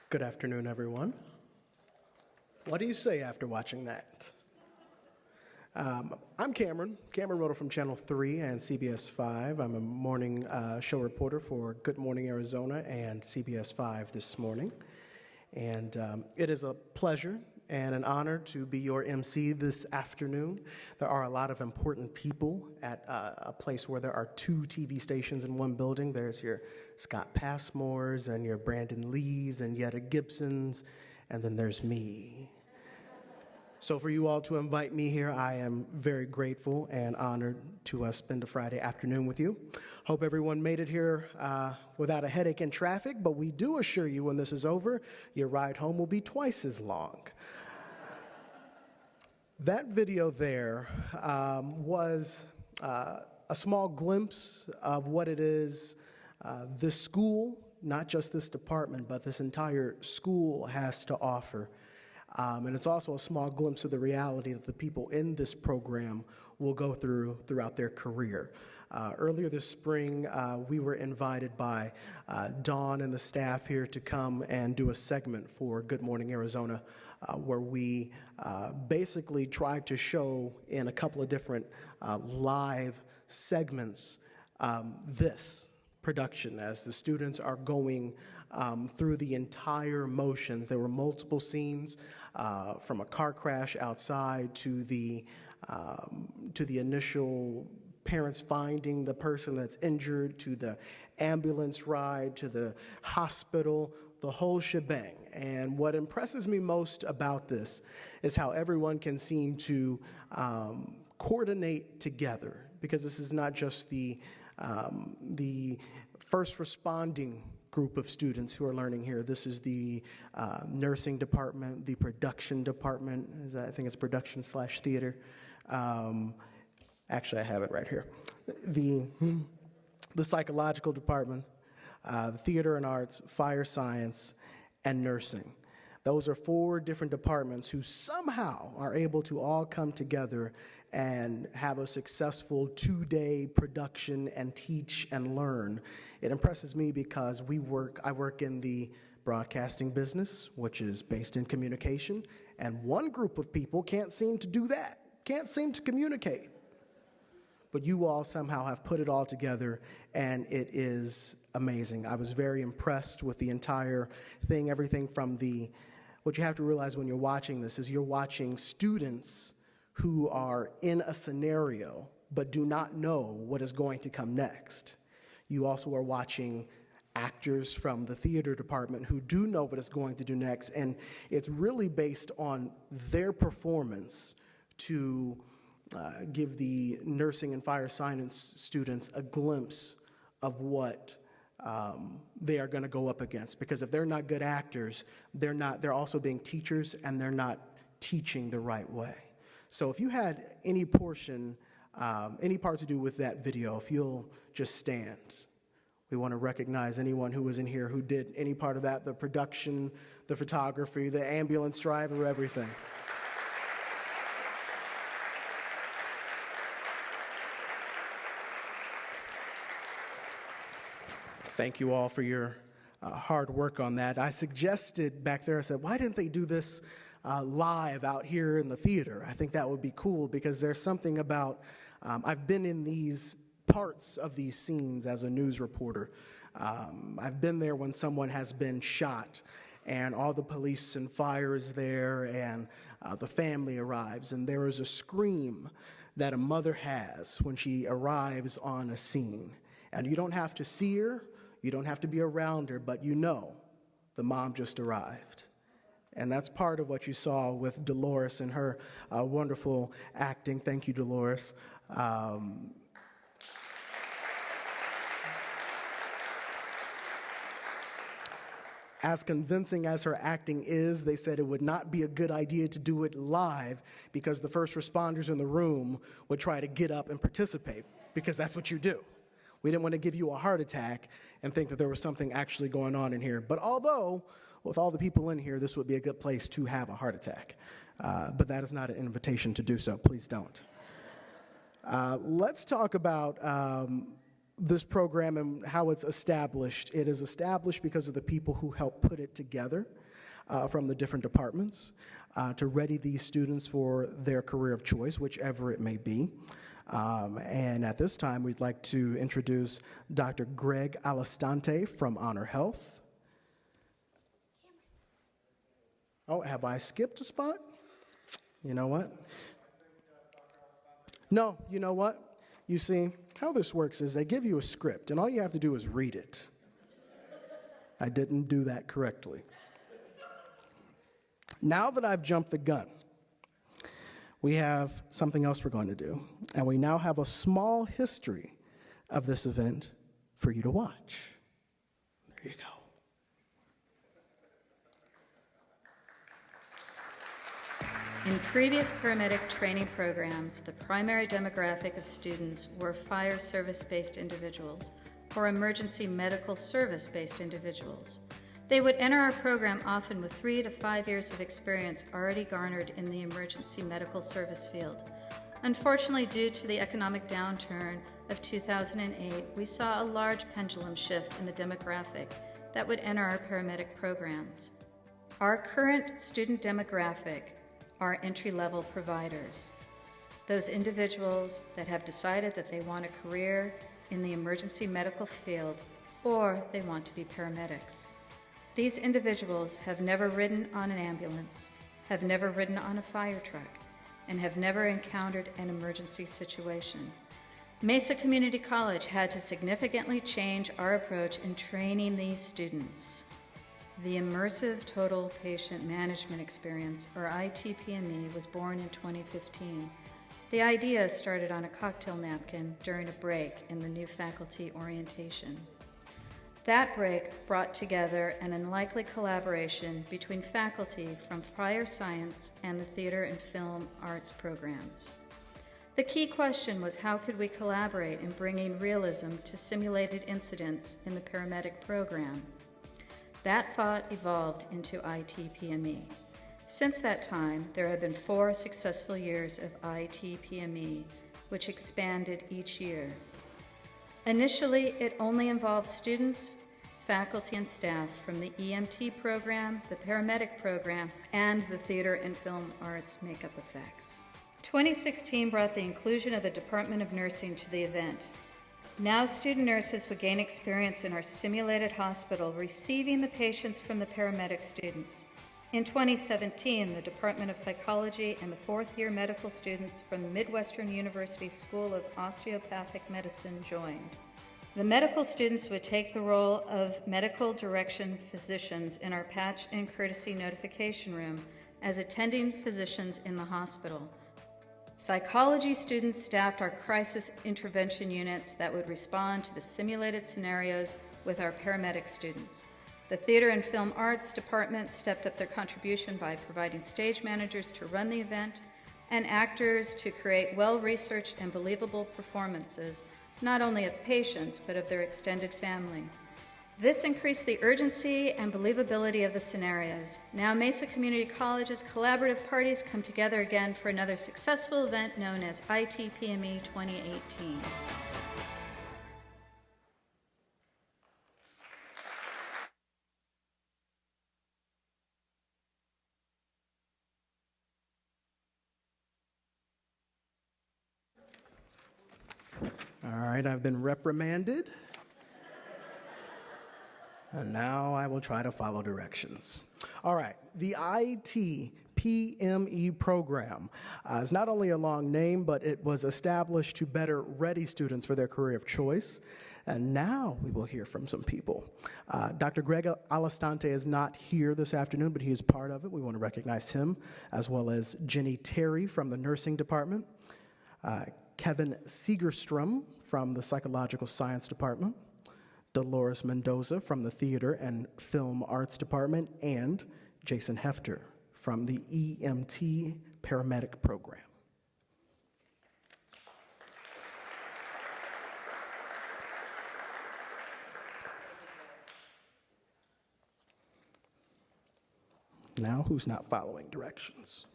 Good afternoon, everyone. What do you say after watching that? I'm Cameron Ridle from Channel 3 and CBS 5. I'm a morning show reporter for Good Morning Arizona and CBS 5 this morning. And it is a pleasure and an honor to be your MC this afternoon. There are a lot of important people at a place where there are two TV stations in one building. There's your Scott Passmores and your Brandon Lees and Yetta Gibsons, and then there's me. So for you all to invite me here, I am very grateful and honored to spend a Friday afternoon with you. Hope everyone made it here without a headache in traffic, but we do assure you when this is over, your ride home will be twice as long. That video there was a small glimpse of what it is this school, not just this department, but this entire school has to offer. And it's also a small glimpse of the reality that the people in this program will go throughout their career. Earlier this spring, we were invited by Dawn and the staff here to come and do a segment for Good Morning Arizona, where we basically tried to show in a couple of different live segments this production as the students are going through the entire motions. There were multiple scenes from a car crash outside to the initial parents finding the person that's injured, to the ambulance ride, to the hospital, the whole shebang. And what impresses me most about this is how everyone can seem to coordinate together, because this is not just the first responding group of students who are learning here. This is the nursing department, the production department. I think it's production/theater. Actually, I have it right here. The psychological department, the theater and arts, fire science, and nursing. Those are 4 different departments who somehow are able to all come together and have a successful 2-day production and teach and learn. It impresses me because I work in the broadcasting business, which is based in communication, and one group of people can't seem to do that, can't seem to communicate. But you all somehow have put it all together, and it is amazing. I was very impressed with the entire thing, everything from what you have to realize when you're watching this is you're watching students who are in a scenario but do not know what is going to come next. You also are watching actors from the theater department who do know what is going to do next, and it's really based on their performance to give the nursing and fire science students a glimpse of what they are going to go up against. Because if they're not good actors, they're also being teachers, and they're not teaching the right way. So if you had any part to do with that video, if you'll just stand. We want to recognize anyone who was in here who did any part of that, the production, the photography, the ambulance driver, everything. Thank you all for your hard work on that. I suggested back there, I said, why didn't they do this live out here in the theater? I think that would be cool, because there's something about, I've been in these parts of these scenes as a news reporter. I've been there when someone has been shot and all the police and fire is there, and the family arrives, and there is a scream that a mother has when she arrives on a scene. And you don't have to see her, you don't have to be around her, but you know the mom just arrived. And that's part of what you saw with Dolores and her wonderful acting. Thank you, Dolores. As convincing as her acting is, they said it would not be a good idea to do it live, because the first responders in the room would try to get up and participate, because that's what you do. We didn't want to give you a heart attack and think that there was something actually going on in here. But although, with all the people in here, this would be a good place to have a heart attack. But that is not an invitation to do so. Please don't. Let's talk about this program and how it's established. It is established because of the people who help put it together from the different departments to ready these students for their career of choice, whichever it may be. And at this time, we'd like to introduce Dr. Greg Alistante from Honor Health. Oh, have I skipped a spot? You know what? No, you know what? You see, how this works is they give you a script, and all you have to do is read it. I didn't do that correctly. Now that I've jumped the gun, we have something else we're going to do, and we now have a small history of this event for you to watch. There you go. In previous paramedic training programs, the primary demographic of students were fire service-based individuals or emergency medical service-based individuals. They would enter our program often with 3 to 5 years of experience already garnered in the emergency medical service field. Unfortunately, due to the economic downturn of 2008, we saw a large pendulum shift in the demographic that would enter our paramedic programs. Our current student demographic are entry-level providers, those individuals that have decided that they want a career in the emergency medical field or they want to be paramedics. These individuals have never ridden on an ambulance, have never ridden on a fire truck, and have never encountered an emergency situation. Mesa Community College had to significantly change our approach in training these students. The Immersive Total Patient Management Experience, or ITPME, was born in 2015. The idea started on a cocktail napkin during a break in the new faculty orientation. That break brought together an unlikely collaboration between faculty from fire science and the theater and film arts programs. The key question was, how could we collaborate in bringing realism to simulated incidents in the paramedic program? That thought evolved into ITPME. Since that time, there have been 4 successful years of ITPME, which expanded each year. Initially, it only involved students, faculty, and staff from the EMT program, the paramedic program, and the theater and film arts makeup effects. 2016 brought the inclusion of the Department of Nursing to the event. Now student nurses would gain experience in our simulated hospital, receiving the patients from the paramedic students. In 2017, the Department of Psychology and the 4th-year medical students from the Midwestern University School of Osteopathic Medicine joined. The medical students would take the role of medical direction physicians in our patch and courtesy notification room as attending physicians in the hospital. Psychology students staffed our crisis intervention units that would respond to the simulated scenarios with our paramedic students. The theater and film arts department stepped up their contribution by providing stage managers to run the event and actors to create well-researched and believable performances, not only of patients, but of their extended family. This increased the urgency and believability of the scenarios. Now Mesa Community College's collaborative parties come together again for another successful event known as ITPME 2018. All right, I've been reprimanded. And now I will try to follow directions. All right, the ITPME program is not only a long name, but it was established to better ready students for their career of choice. And now we will hear from some people. Dr. Greg Alistante is not here this afternoon, but he is part of it. We want to recognize him, as well as Jenny Terry from the nursing department, Kevin Segerstrom from the psychological science department, Dolores Mendoza from the Theater and Film Arts Department, and Jason Hefter from the EMT Paramedic Program. Now, who's not following directions?